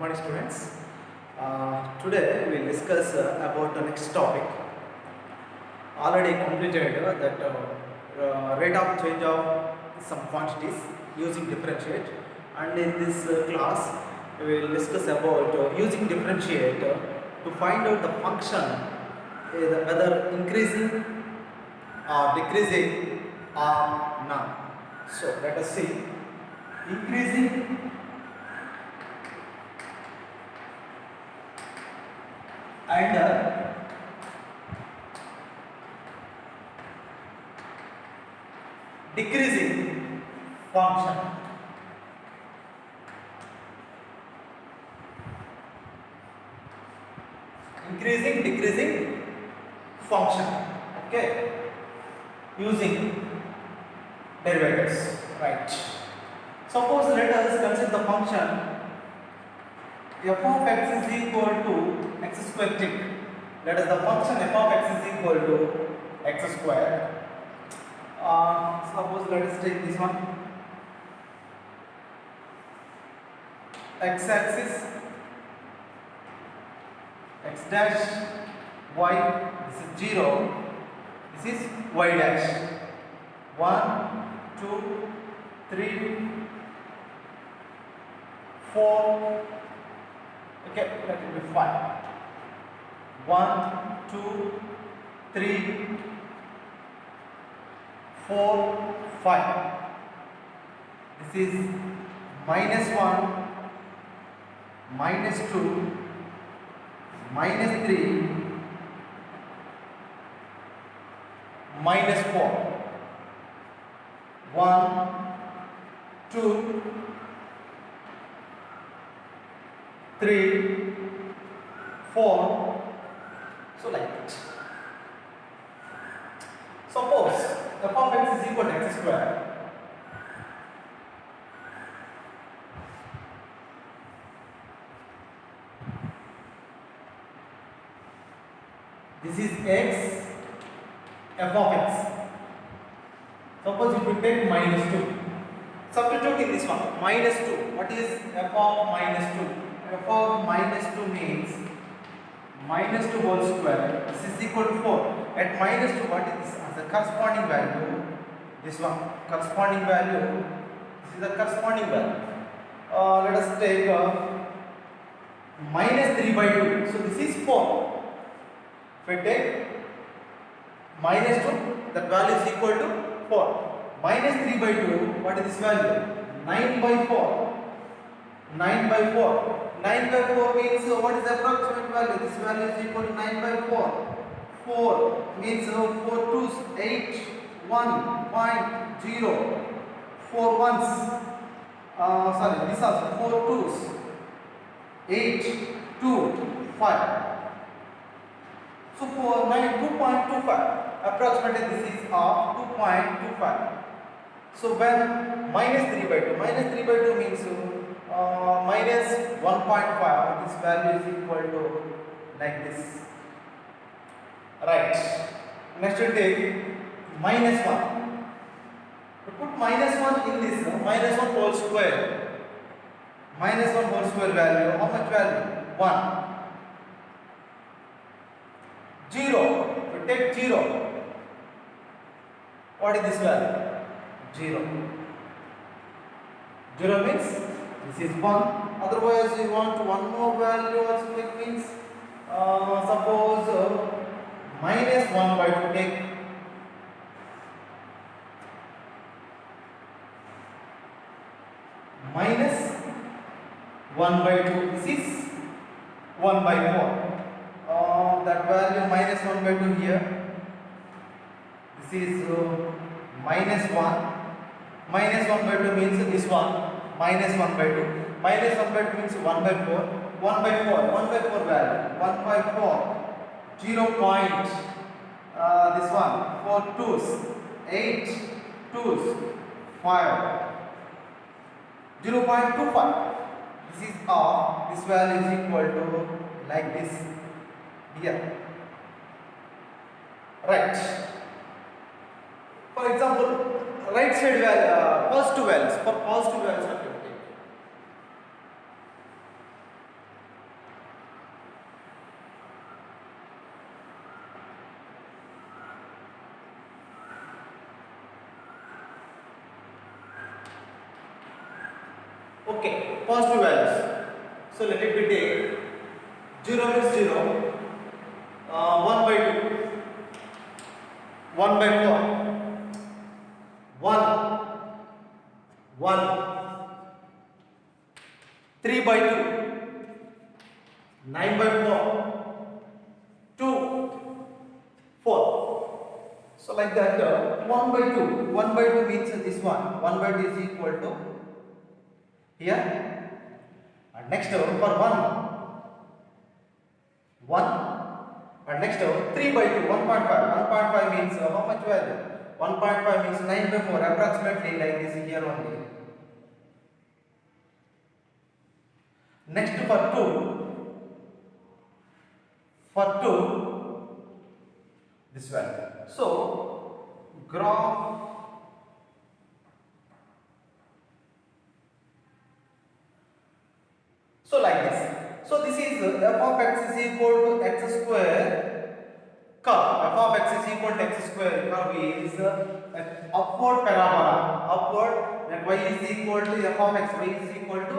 morning students. Today we will discuss about the next topic. Already completed that rate of change of some quantities using differentiate, and in this class we will discuss about using differentiate to find out the function whether increasing or decreasing or not. So let us see increasing and decreasing function. Increasing, decreasing function. Okay. Using derivatives. Right. Suppose let us consider the function f of x is equal to x square tick. Let us the function f of x is equal to x square. Suppose let us take this one. X axis x dash y, this is 0, this is y dash. 1, 2, 3, 4. Okay, let it be 5. 1, 2, 3, 4, 5. This is -1, -2, -3, -4. 1, 2, 3, 4. So like that. Suppose f of x is equal to x square. This is x, f of x. Suppose if we take -2, substitute in this one, -2. What is f of -2? F of -2 means -2 whole square. This is equal to 4. At -2, what is this? As the corresponding value, this one, corresponding value, this is the corresponding value. Let us take -3/2. So this is 4. If we take -2, that value is equal to 4. -3/2, what is this value? 9/4. 9/4. 9/4 means what is the approximate value? This value is equal to 9/4. 4 means 4 twos, 8, 1.0. 4 ones. Sorry, this also 4 twos, 8, 2, 5. So for 2.25, approximately this is of 2.25. So when -3/2 means -1.5, this value is equal to like this. Right. Next we take -1. To put -1 in this, -1 whole square. -1 whole square value, how much value? 1. 0. We take 0. What is this value? 0. 0 means this is 1. Otherwise, you want one more value also, it means suppose -1/2. Take -1/2. This is 1/4. That value -1/2 here. This is -1. -1/2 means this one, -1/2. -1/2 means 1/4. 1/4 value. 1/4. 0 point. This one. 4 twos. 8 twos. 5. 0.25. This is off. This value is equal to like this. Here. Right. For example, right side value, positive values. For positive values, what you take? Okay, positive values. So let it be take 0 means 0, 1 by 2, 1 by 4, 1, 1, 3 by 2, 9 by 4, 2, 4. So like that, 1 by 2, 1 by 2 means this one by 2 is equal to here. And next for 1, and next 3 by 2, 1.5. 1.5 means how much value? 1.5 means 9 by 4, approximately like this here only. Next for 2, this value. So graph so like this. So this is f of x is equal to x square curve. F of x is equal to x square curve is an upward parabola. Upward, that y is equal to f of x, y is equal to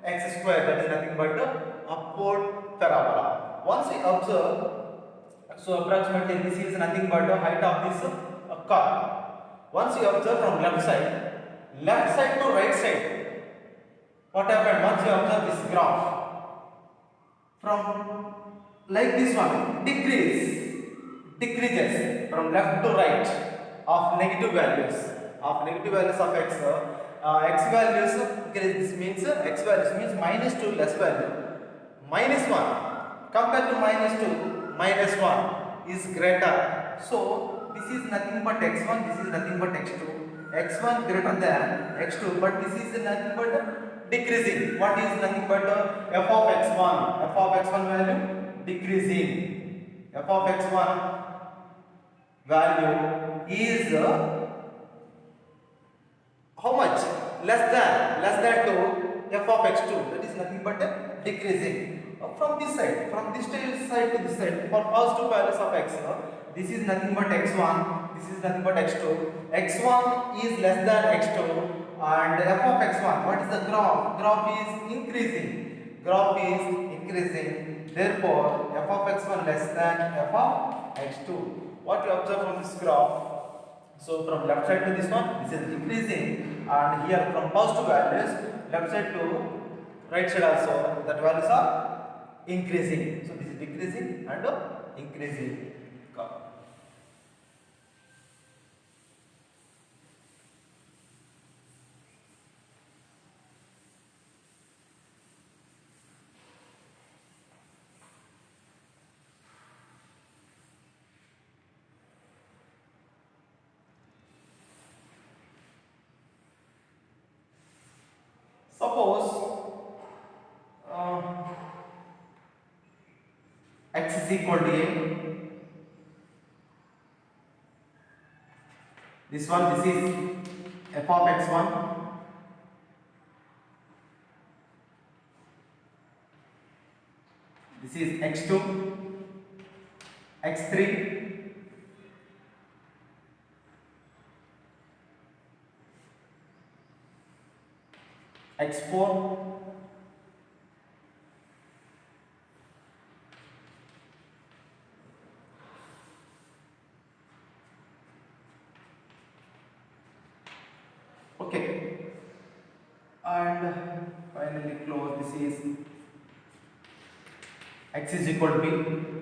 x square. That is nothing but the upward parabola. Once we observe, so approximately this is nothing but the height of this curve. Once you observe from left side to right side, what happened? Once you observe this graph, from like this one, decreases from left to right of negative values of x. X values increase. This means x values means minus 2 less value, minus 1 compared to minus 2, minus 1 is greater. So this is nothing but x1, this is nothing but x2. x1 greater than x2, but this is nothing but decreasing. What is nothing but f of x1? F of x1 value decreasing. F of x1 value is how much? Less than to f of x2. That is nothing but decreasing. From this side to this side, for positive values of x, this is nothing but x1, this is nothing but x2. x1 is less than x2, and f of x1, what is the graph? Graph is increasing. Therefore, f of x1 less than f of x2. What you observe from this graph? So from left side to this one, this is decreasing, and here from positive values, left side to right side also, that values are increasing. So this is decreasing and increasing curve. Suppose x is equal to a. This is f of x1. This is x2, x3, x4, okay, and finally close. This is x is equal to b,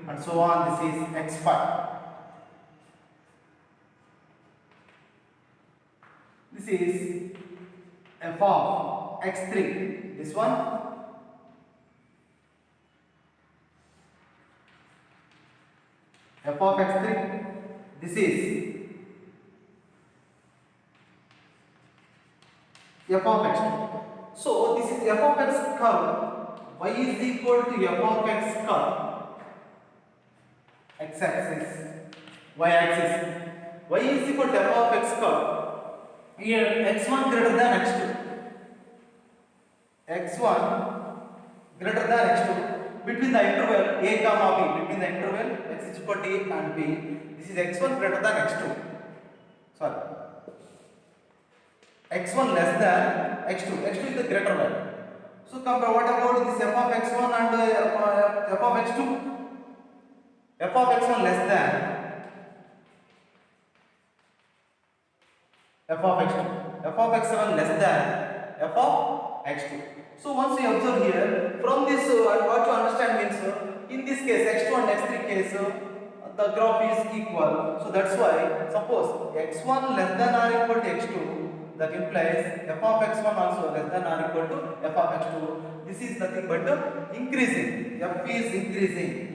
and so on. This is x5. This is f of x3. This one, f of x3. This is f of x2. So this is f of x curve. Y is equal to f of x curve. X axis, y axis. Y is equal to f of x curve. Here x1 greater than x2. x1 greater than x2. Between the interval a comma b, between the interval x is equal to a and b, this is x1 greater than x2. Sorry. x1 less than x2. x2 is the greater value. So compare what about this f of x1 and f of x2? f of x1 less than f of x2. f of x7 less than f of x2. So once we observe here, from this what to understand means in this case x2 and x3 case the graph is equal. So that's why suppose x1 less than or equal to x2, that implies f of x1 also less than or equal to f of x2. This is nothing but increasing. F is increasing.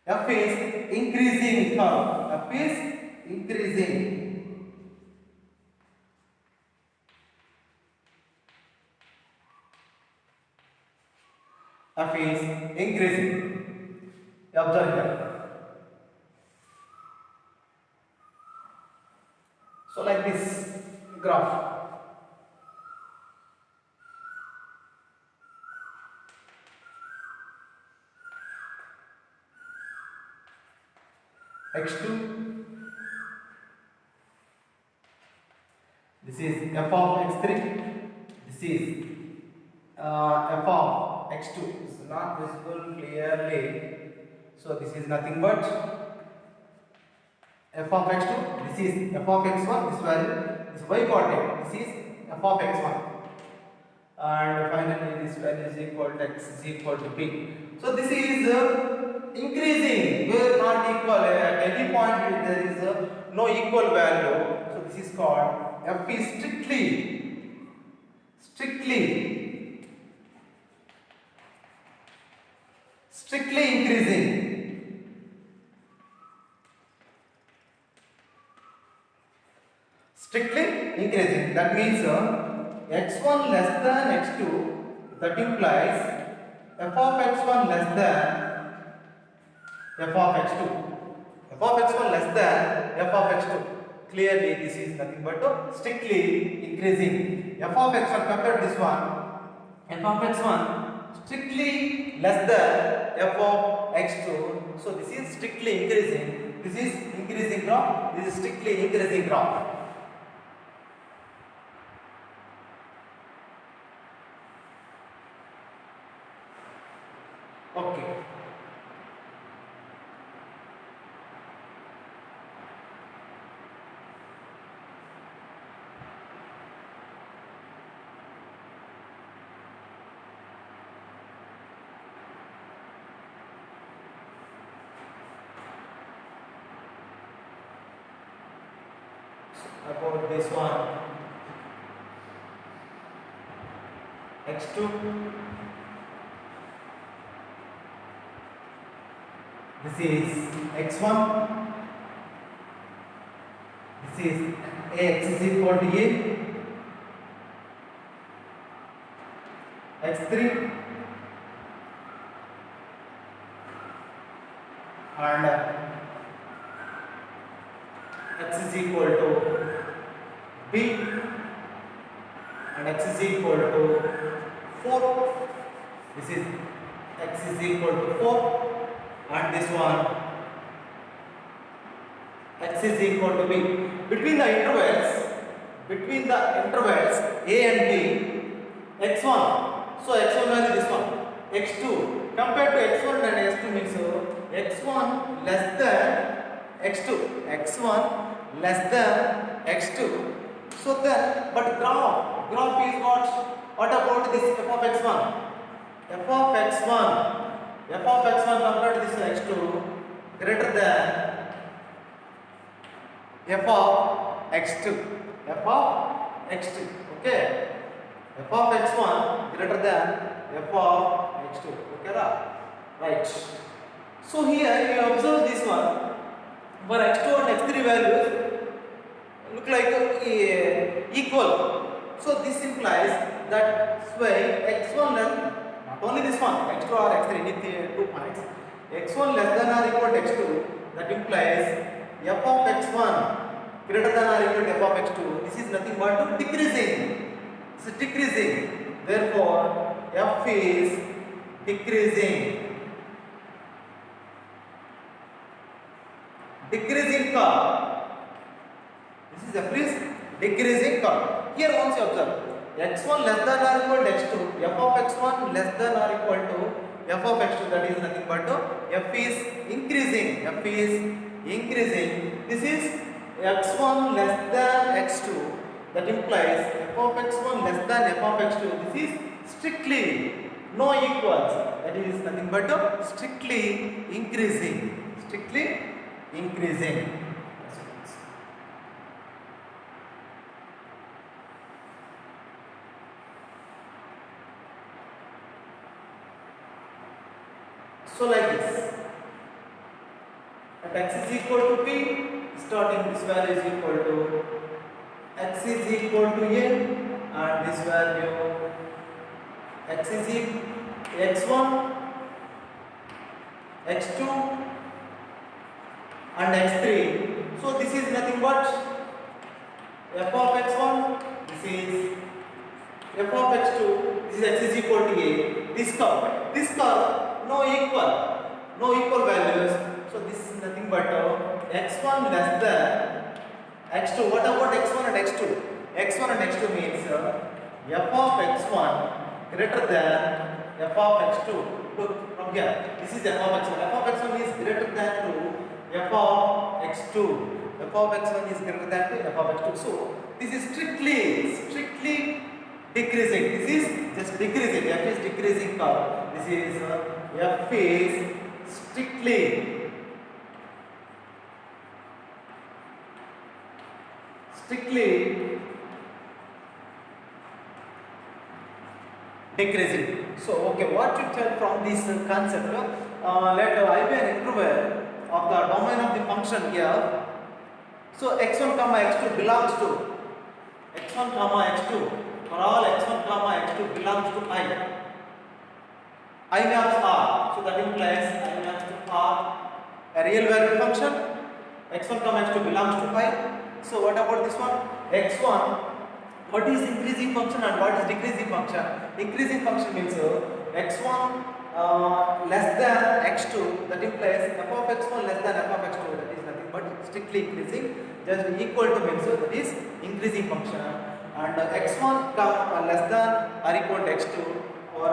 F is increasing curve. F is increasing. F is increasing. Observe here. So like this graph. x2, this is f of x3, this is f of x2. It's not visible clearly, so this is nothing but f of x2, this is f of x1, this value is y coordinate, this is f of x1, and finally this value is equal to x is equal to b. So this is increasing where not equal. At any point there is no equal value. So this is called f is strictly increasing. Strictly increasing. That means x1 less than x2. That implies f of x1 less than f of x2. f of x1 less than f of x2. Clearly this is nothing but strictly increasing. F of x1, compare this one. F of x1 strictly less than f of x2. So this is strictly increasing. This is increasing graph. This is strictly increasing graph. Okay. About this one, x2, this is x1, this is x is equal to a, x3, and x is equal to b, and x is equal to 4. This is x is equal to 4, and this one x is equal to b. Between the intervals a and b, x1. So x1 value this one, x2. Compared to x1 and x2 means x1 less than x2. x1 less than x2. So then, but graph is what about this f of x1? f of x1 compared to this x2 greater than f of x2. Okay, f of x1 greater than f of x2. Okay, right. So here you observe this one. For x2 and x3 values look like equal. So this implies that way x1 less, not only this one, x2 or x3, any 2 points, x1 less than or equal to x2, that implies f of x1 greater than or equal to f of x2. This is nothing but decreasing. This is decreasing. Therefore, f is decreasing. decreasing curve. This is f is decreasing curve. Here once you observe x1 less than or equal to x2, f of x1 less than or equal to f of x2, that is nothing but f is increasing. F is increasing. This is x1 less than x2. That implies f of x1 less than f of x2. This is strictly no equals. That is nothing but strictly increasing. Strictly increasing. So like this, at x is equal to p, starting this value is equal to x is equal to a, and this value x is equal x1, x2 and x3. So this is nothing but f of x1, this is f of x2, this is x is equal to a. This curve no equal values. So this is nothing but x1 less than x2. What about x1 and x2? x1 and x2 means f of x1 greater than f of x2. Look from here, this is f of x1. F of x1 is greater than to f of x2. F of x1 is greater than to f of x2. So this is strictly decreasing. This is just decreasing. F is decreasing curve. This is f is strictly decreasing. So okay, what you tell from this concept? Let I be an interval of the domain of the function here. So x1 comma x2 belongs to x1 comma x2. For all x1 comma x2 belongs to I maps R. So that implies I maps to R, a real valued function. X1 comma x2 belongs to I. So what about this one? X1. What is increasing function and what is decreasing function? Increasing function means x1 less than x2. That implies f of x1 less than f of x2. That is nothing but strictly increasing. Just equal to means that is increasing function. And x1 less than or equal to x2, or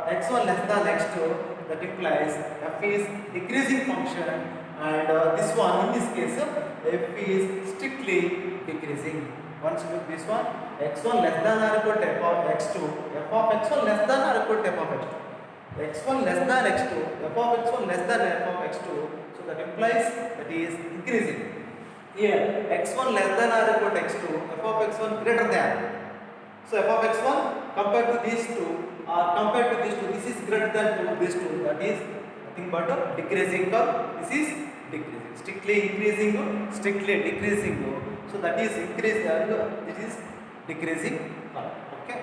x1 less than x2, that implies f is decreasing function, and this one in this case f is strictly decreasing. Once you look this one, x1 less than or equal to f of x2, f of x1 less than or equal to f of x2, x1 less than x2, f of x1 less than f of x2, so that implies that is increasing. Here x1 less than or equal to x2, f of x1 greater than. So f of x1 compared to these two, or compared to these two, this is greater than to these two. That is nothing but a decreasing curve. This is decreasing, strictly increasing, strictly decreasing. So that is increase. This is decreasing curve. Okay.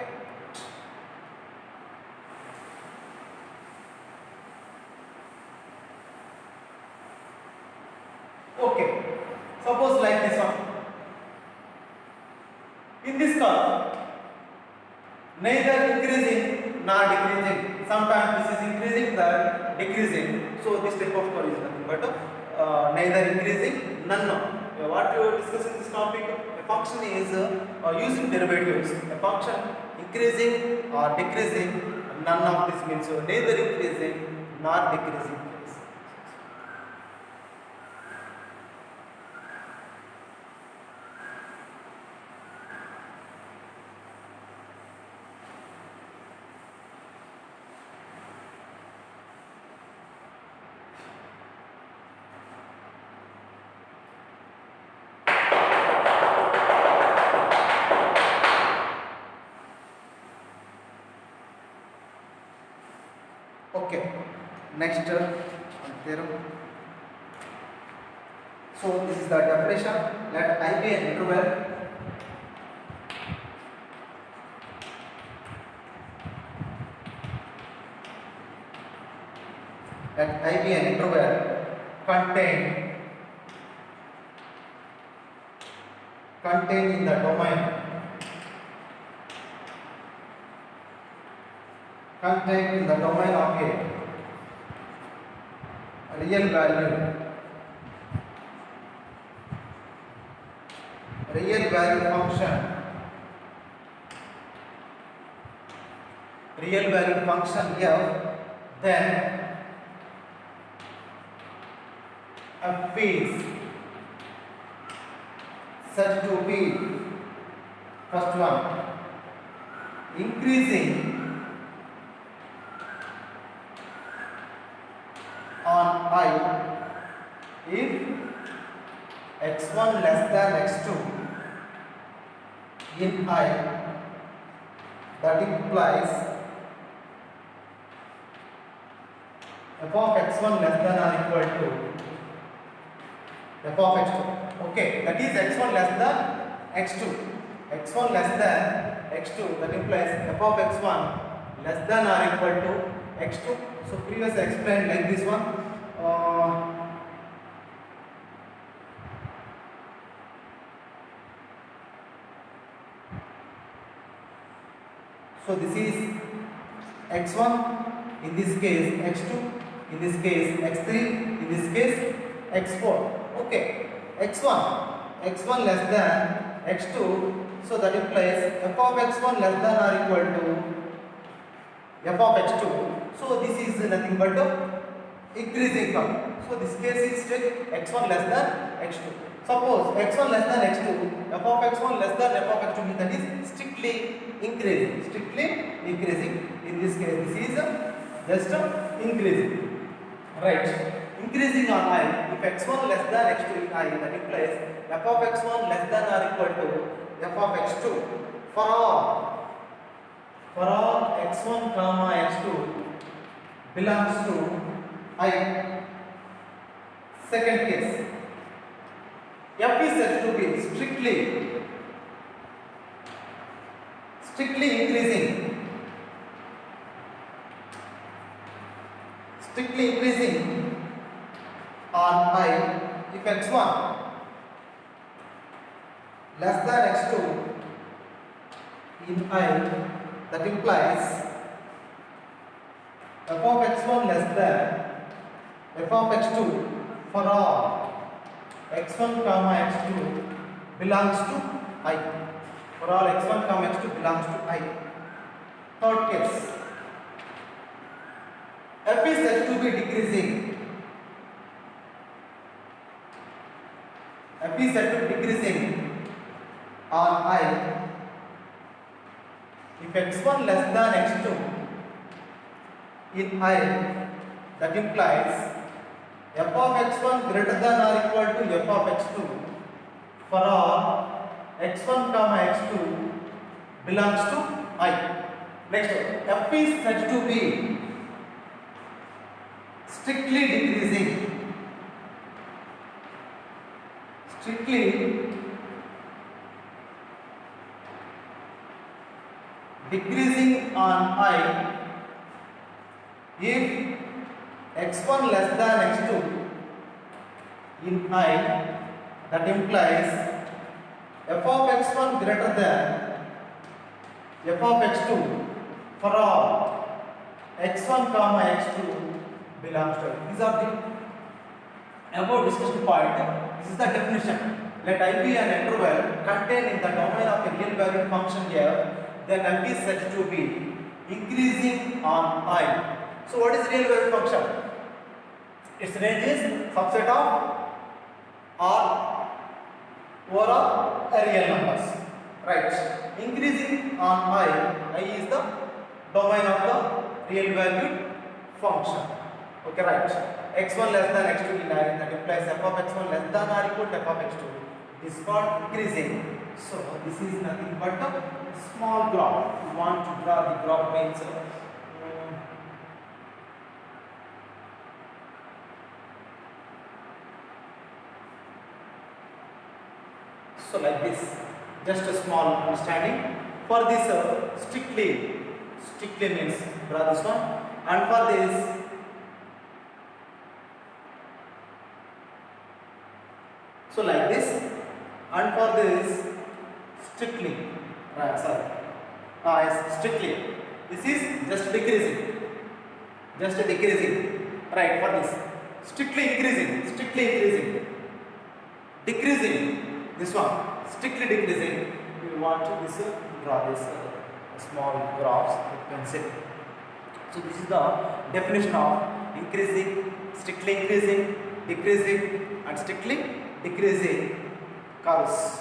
Okay. Suppose like this one. In this curve, neither increasing nor decreasing. Sometimes this is increasing, then decreasing. So this type of curve is nothing but neither increasing, none. What we discuss in this topic, a function is using derivatives. A function increasing or decreasing, none of this means neither increasing nor decreasing. Okay, next theorem. So this is the definition. Let I be an interval contained in the domain of a real value real value function, real value function f, then f is said to be, first one, increasing on I if x1 less than x2 in I, that implies f of x1 less than or equal to f of x2. Okay, that is x1 less than x2. x1 less than x2, that implies f of x1 less than or equal to x2. So previously explained like this one. So this is x1, in this case x2, in this case x3, in this case x4. Okay, x1 less than x2, so that implies f of x1 less than or equal to f of x2. So this is nothing but increasing term. So this case is still x1 less than x2. Suppose x1 less than x2, f of x1 less than f of x2 means that is strictly increasing, In this case, this is just increasing, right? Increasing on I, if x1 less than x2 in I, that implies f of x1 less than or equal to f of x2 for all x1 comma x2 belongs to I. Second case, f is said to be strictly increasing on I if x1 less than x2 in I, that implies f of x1 less than f of x2 for all x1 comma x2 belongs to I. For all x1 comma x2 belongs to I. Third case, f is said to be decreasing. F is said to be decreasing on I if x1 less than x2 in I, that implies f of x1 greater than or equal to f of x2 for all x1 comma x2 belongs to I. Next one, f is said to be strictly decreasing on I if x1 less than x2 in I, that implies f of x1 greater than f of x2 for all x1 comma x2 belongs to I. These are the above discussion point. This is the definition. Let I be an interval contained in the domain of a real valued function f, then f is said to be increasing on I. So what is real valued function? Its range is subset of R over real numbers, right? Increasing on I is the domain of the real valued function. Okay, right? x1 less than x2 in I, that implies f of x1 less than or equal to f of x2. This is called increasing. So this is nothing but a small graph. You want to draw the graph means so like this, just a small understanding. For this strictly means draw this one, and for this so like this, and for this strictly, strictly, this is just decreasing, right? For this strictly increasing, decreasing, this one strictly decreasing. We want to draw this small graphs with pencil. So this is the definition of increasing, strictly increasing, decreasing, and strictly decreasing curves.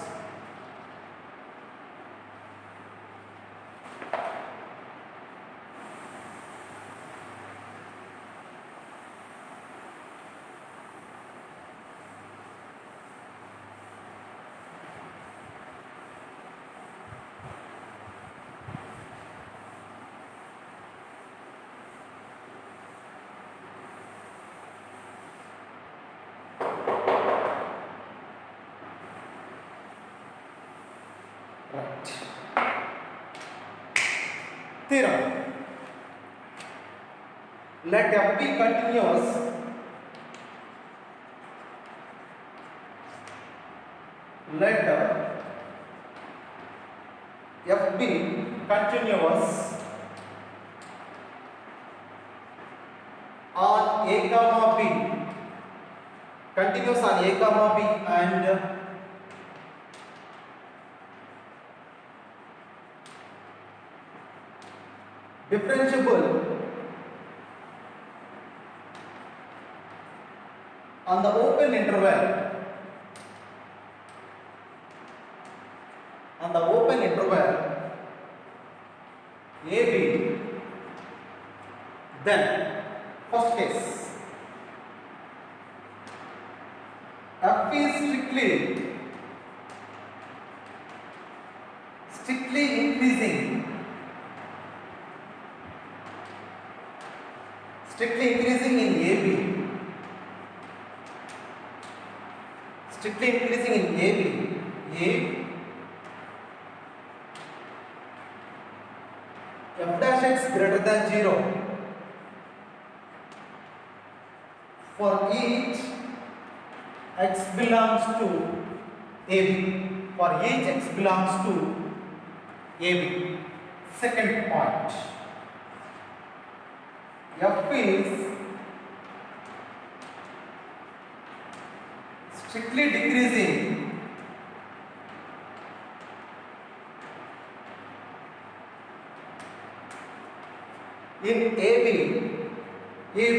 Right. Theorem. Let f be continuous let f be continuous on a comma b, continuous on a comma b, and differentiable on the open interval AB, then first case f is strictly increasing in AB, strictly increasing in AB if f dash x greater than 0 for each x belongs to AB, for each x belongs to AB. Second point, f is strictly decreasing in AB if,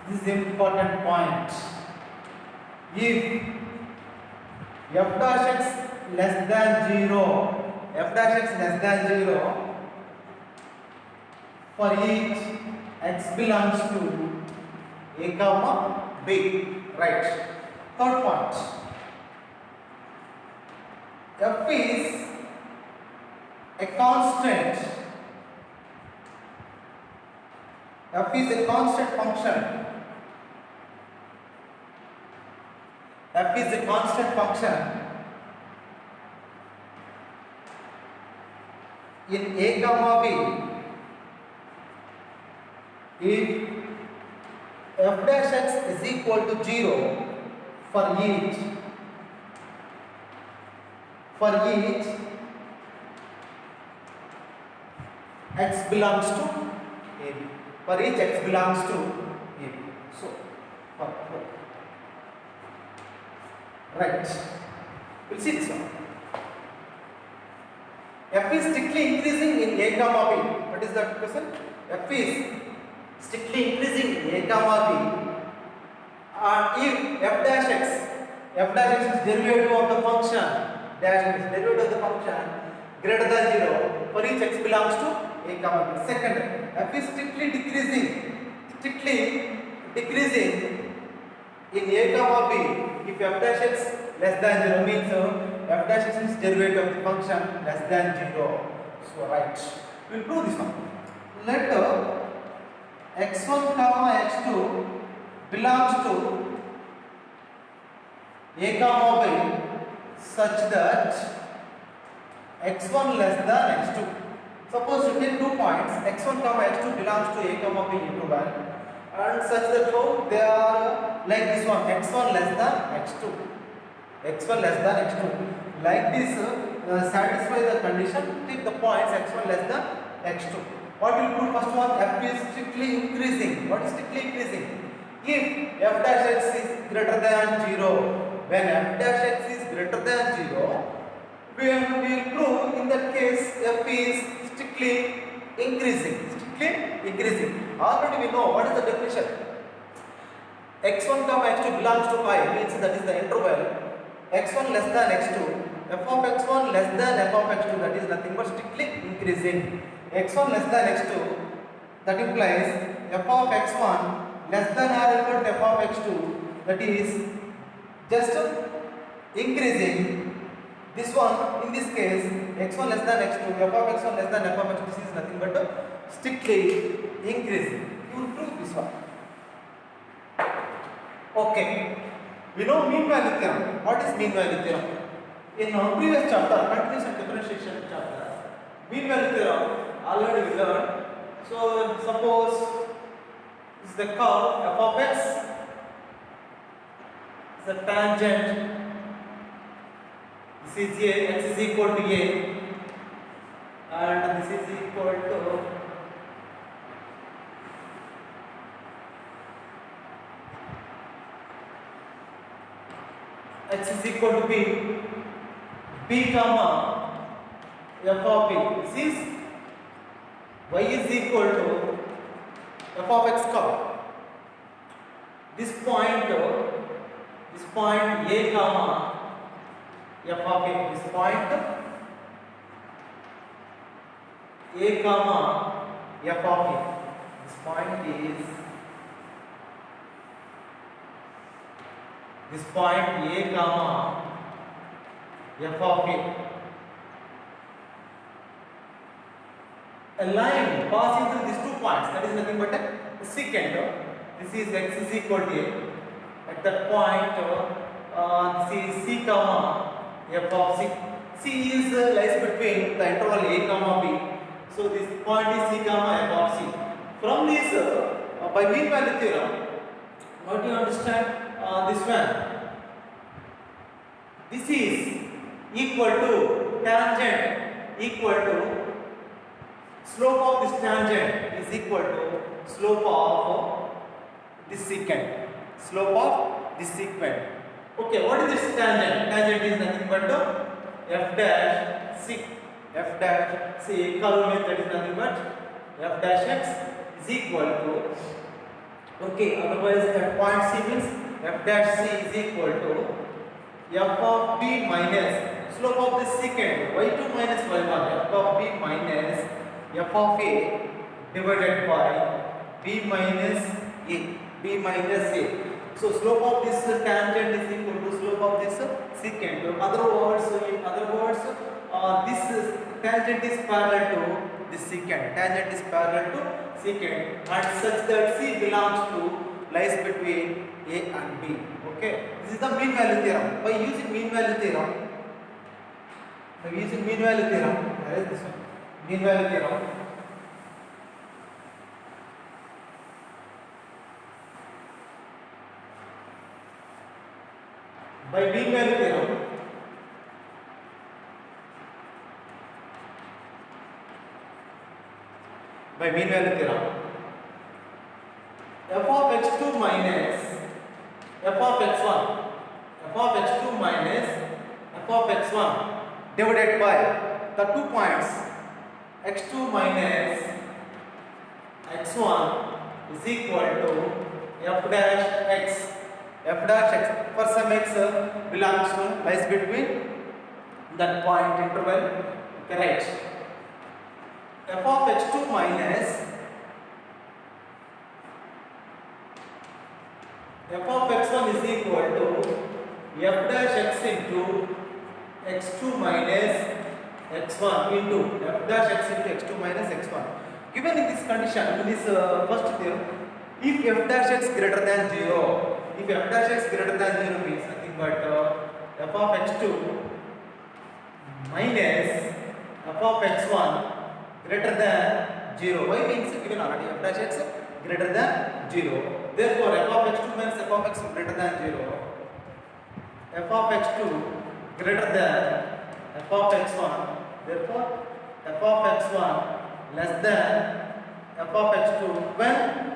this is important point, if f dash x less than 0, f dash x less than 0 for each x belongs to a comma b. Right. Third point, f is a constant, f is a constant function, f is a constant function in a comma b if f dash x is equal to 0 for each x belongs to AB, for each x belongs to AB. So, right, we'll see this one. F is strictly increasing in a comma b. What is that question? F is strictly increasing in a comma b if f dash x is derivative of the function, greater than 0 for each x belongs to a comma b. Second, f is strictly decreasing in a comma b if f dash x less than 0, means f dash x is derivative of the function less than 0. So right, we will prove this one. Let x1 comma x2 belongs to a comma b such that x1 less than x2. Suppose you take 2 points, x1 comma x2 belongs to a comma b interval, and such that how they are like this one, x1 less than x2. Like this, satisfy the condition, take the points x1 less than x2. What will prove? First one, f is strictly increasing. What is strictly increasing? If f dash x is greater than 0 when f dash x is greater than 0, we will prove in that case f is strictly increasing. Strictly increasing. Already we know what is the definition. x1 comma x2 belongs to I, means that is the interval x1 less than x2. F of x1 less than f of x2, that is nothing but strictly increasing. x1 less than x2, that implies f of x1 less than or equal to f of x2, that is just increasing. This one, in this case, x1 less than x2, f of x1 less than f of x2, this is nothing but strictly increasing. You will prove this one. Okay. We know mean value theorem. What is mean value theorem? In our previous chapter, continuous and differentiation chapter, mean value theorem already we learned. So suppose this is the curve f of x is the tangent. This is a, x is equal to a, and this is equal to x is equal to b comma f of b. This is y is equal to f of x curve. This point a comma f of a. This point a comma f of a. This point is this point a comma f of a. A line passing through these 2 points, that is nothing but a secant. This is x is equal to a. At that point, this is c comma f of c. C is lies between the interval a comma b. So this point is c comma f of c. From this, by mean value theorem, what do you understand? This one. This is equal to tangent equal to slope of this tangent is equal to slope of this secant. Slope of this secant. Okay, what is this tangent? Tangent is nothing but f dash c. F dash c curve means that is nothing but f dash x is equal to, okay, otherwise at point c means f dash c is equal to f of b minus slope of this secant y2 minus y1, f of b minus f of a divided by b minus a. B minus a. So slope of this tangent is equal to slope of this secant. In other words, this tangent is parallel to this secant. Tangent is parallel to secant, and such that c belongs to lies between a and b. Okay, this is the mean value theorem. By using mean value theorem, where is this one? Mean value theorem. By mean value theorem, f of x2 minus f of x1, f of x2 minus f of x1 divided by the 2 points x2 minus x1 is equal to f dash x. F dash x, for some x belongs to, lies between that point interval, correct. F of x2 minus f of x1 is equal to f dash x into x2 minus x1 into f dash x into x2 minus x1. Given in this condition, in this first theorem, if f dash x greater than 0, if f dash x greater than 0 means nothing but f of x2 minus f of x1 greater than 0. Why means given already f dash x greater than 0. Therefore, f of x2 minus f of x greater than 0. F of x2 greater than f of x1. Therefore, f of x1 less than f of x2 when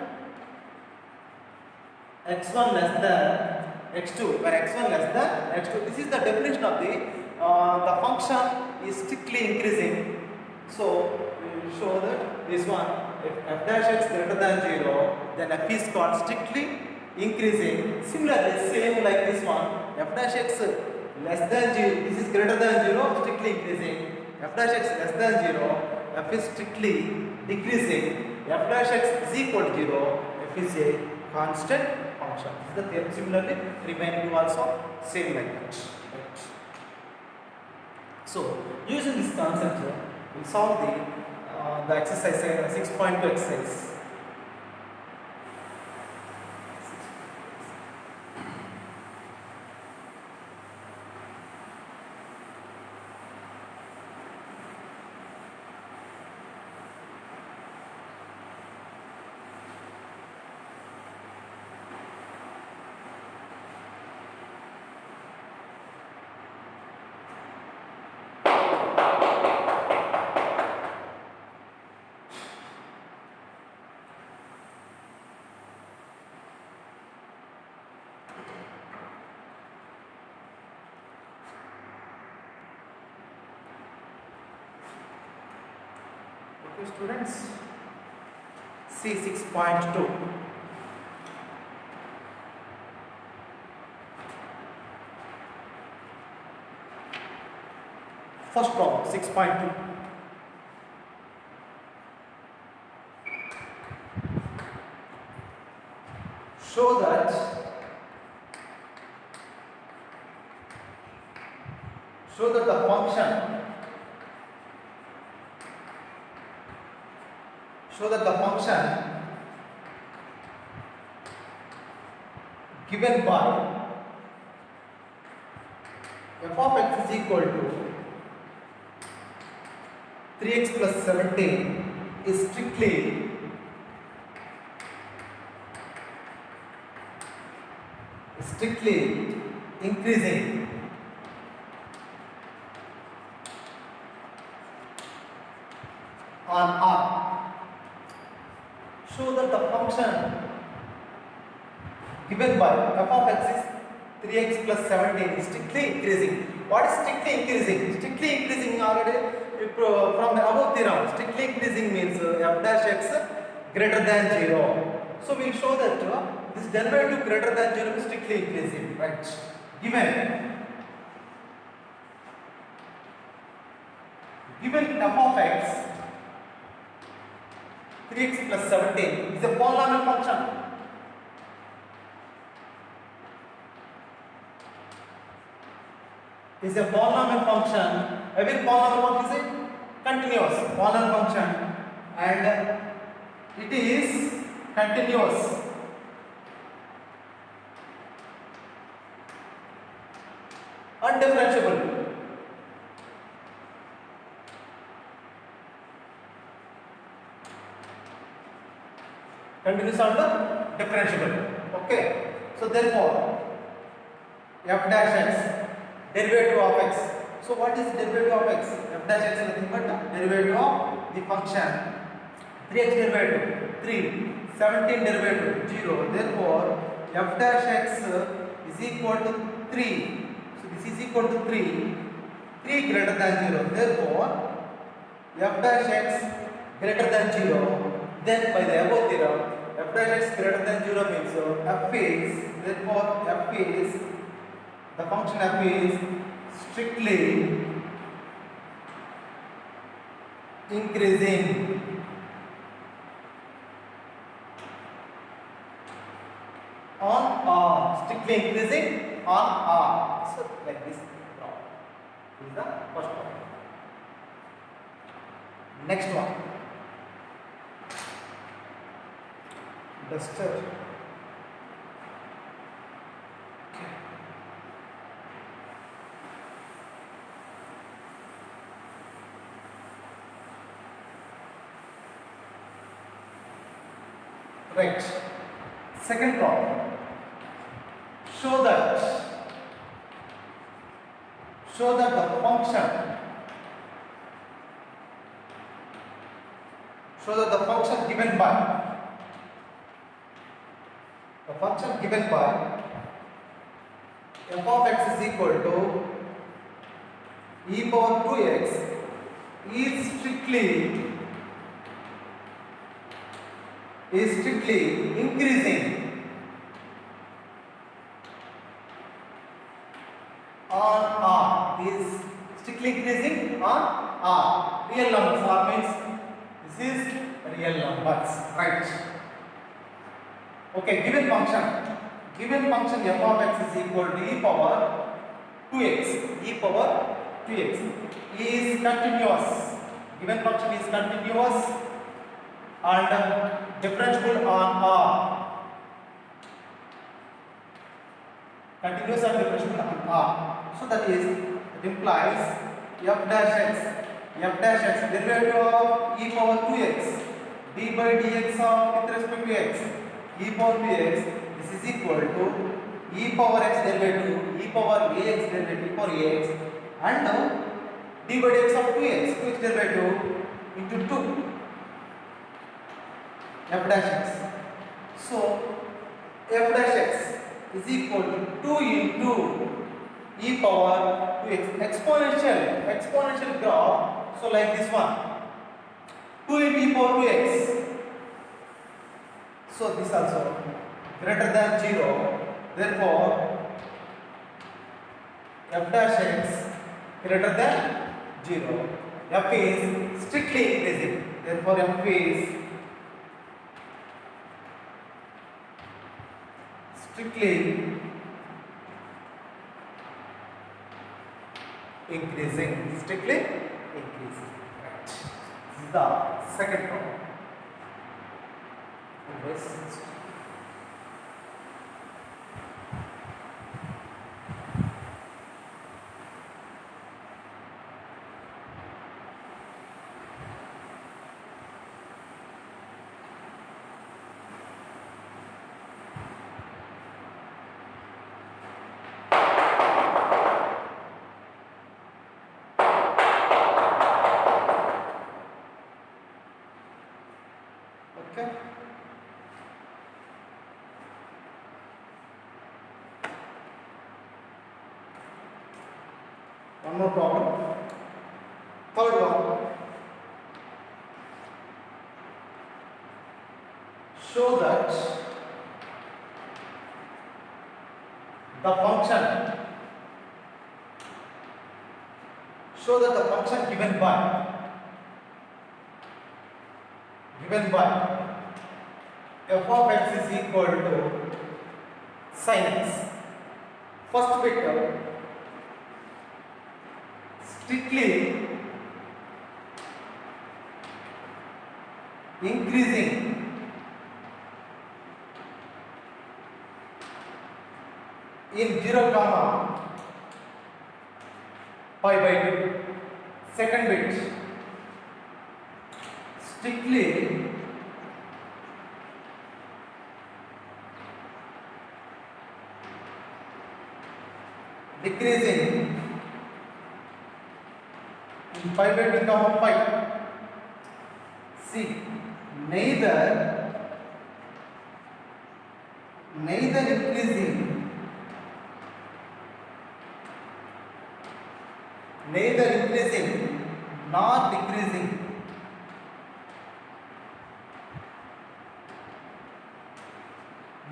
x1 less than x2, where x1 less than x2. This is the definition of the function is strictly increasing. So we will show that this one, if f dash x greater than 0, then f is called strictly increasing. Similarly, same like this one, f dash x less than 0, this is greater than 0, strictly increasing. F dash x less than 0, f is strictly decreasing. F dash x is equal to 0, f is a constant function. This is the theorem. Similarly, remaining two also same like that. Right. So, using this concept, we solve the exercise 6.2 exercise. Okay, students, C 6.2. First problem 6.2. Show that the function given by f of x is equal to 3x plus 17 is strictly increasing on R. Show that the function given by f of x is 3x plus 17 is strictly increasing. What is strictly increasing? Strictly increasing already from the above theorem. Strictly increasing means f dash x greater than 0. So we will show that this derivative greater than 0 is strictly increasing. Right? Given f of x 3x plus 17 is a polynomial function. Is a polynomial function. Every polynomial function is a continuous polynomial function, and it is continuous. Undifferentiable. Continuous and differentiable. Okay. So therefore, f dash x, derivative of x. So what is derivative of x? F dash x is nothing but derivative of the function. 3x derivative 3, 17 derivative 0. Therefore, f dash x is equal to 3. So this is equal to 3. 3 greater than 0. Therefore, f dash x greater than 0. Then by the above theorem, f dash x greater than 0 means f is, therefore f is, the function f is strictly increasing on R. Strictly increasing on R. So like this problem. This is the first problem. Next one. Duster. Right. Second problem. Show that the function given by f of x is equal to e power 2x is strictly increasing on R, is strictly increasing on R. Real numbers, R means this is real numbers, right? Okay, given function f of x is equal to e power 2x is continuous. Given function is continuous and differentiable on R. Continuous and differentiable on R. So that implies f dash x derivative of e power 2x d by dx of with respect to x e power 2x, this is equal to e power x derivative e power ax derivative e power ax and d by dx of 2x derivative into 2 f dash x. So f dash x is equal to 2 into e power 2x exponential graph. So like this one, 2 into e power 2x. So this also greater than 0. Therefore f dash x greater than 0. F is strictly increasing. Therefore f is strictly increasing. Right. This is the second problem. Yes. Okay. One more problem. Third one. Show that the function given by f of x is equal to sin x. First bit strictly increasing in 0 comma pi by 2. Second bit strictly decreasing in pi by 2 comma pi. See, neither increasing nor decreasing.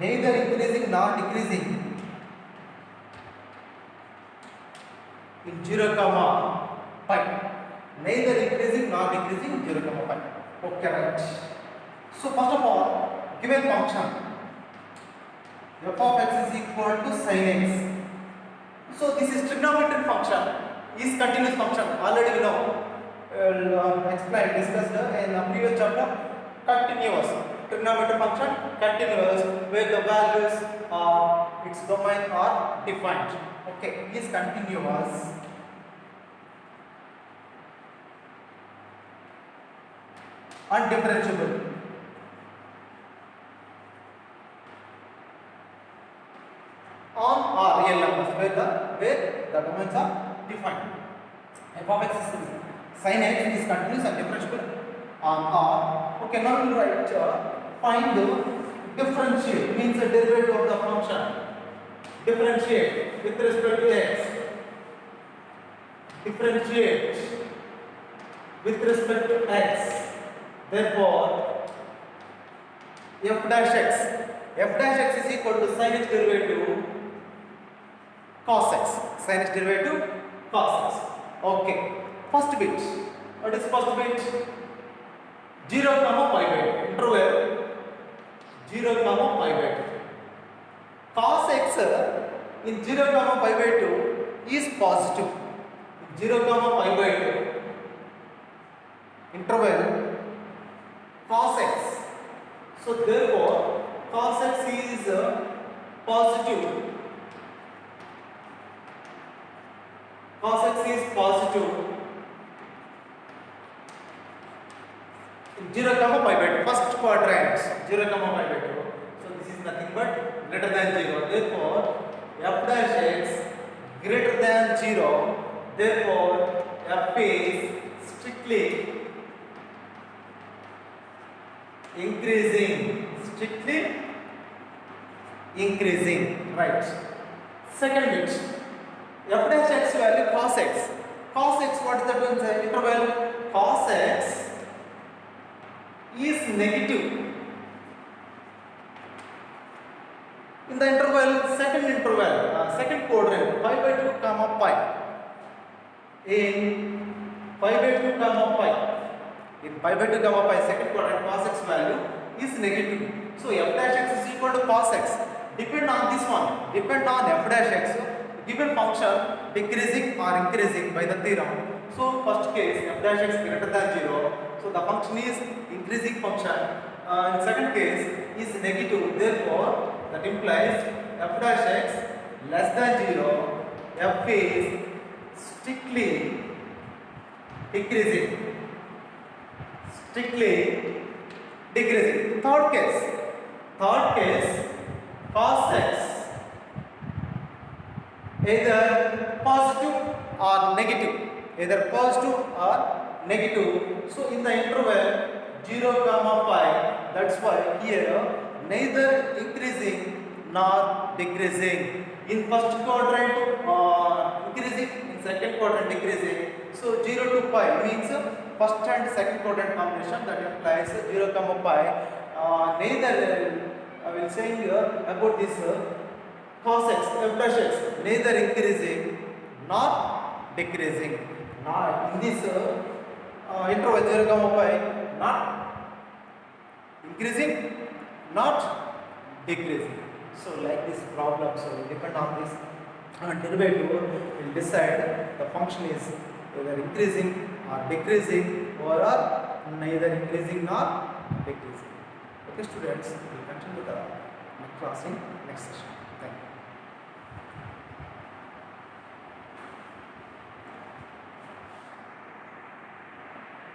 Neither increasing nor decreasing in 0 comma pi. Neither increasing nor decreasing in 0 comma pi. Okay, right. So first of all, given function f of x is equal to sin x. So this is trigonometric function, is continuous function. Already we know, discussed in the previous chapter. Continuous trigonometric function, continuous, where the values its domain are defined. Okay, is continuous. Undifferentiable. On R real numbers where the domains are defined. F of x is sin x is continuous and differentiable on R. Okay, now we will write find the differential means the derivative of the function. differentiate with respect to x, differentiate with respect to x, therefore f dash x is equal to sin x derivative cos x, sin x derivative cos x. Okay, first bit, what is first bit? 0 comma pi by 2, interval 0 comma pi by 2. Cos x in 0 comma pi by 2 is positive. 0 comma pi by 2 interval cos x. So therefore cos x is positive. Cos x is positive in 0 comma pi by 2, first quadrant 0 comma pi by 2. So this is nothing but greater than 0. Therefore f dash x greater than 0. Therefore f is strictly increasing. Strictly increasing. Right. Second bit. F dash x value cos x. Cos x, what is that one? Interval cos x is negative. In the interval, second quadrant, pi by 2 comma pi. In pi by 2 comma pi. In pi by 2 comma pi, second quadrant, cos x value is negative. So f dash x is equal to cos x. Depend on this one. Depend on f dash x. Given function decreasing or increasing by the theorem. So first case f dash x greater than 0. So the function is increasing function. In second case is negative. Therefore that implies f dash x less than 0. F is strictly decreasing. Strictly decreasing. Third case cos x either positive or negative. Either positive or negative. So in the interval 0 comma pi, that's why here neither increasing nor decreasing. In first quadrant increasing, in second quadrant decreasing. So 0 to pi means first and second quadrant combination, that implies 0 comma pi. Neither I will say here about this cos x, f dash x, neither increasing nor decreasing. Now in this interval 0 comma pi, not increasing, not decreasing. So like this problem, so depend on this derivative will decide the function is either increasing or decreasing, or neither increasing nor decreasing. Okay students, we will continue the next class in next session.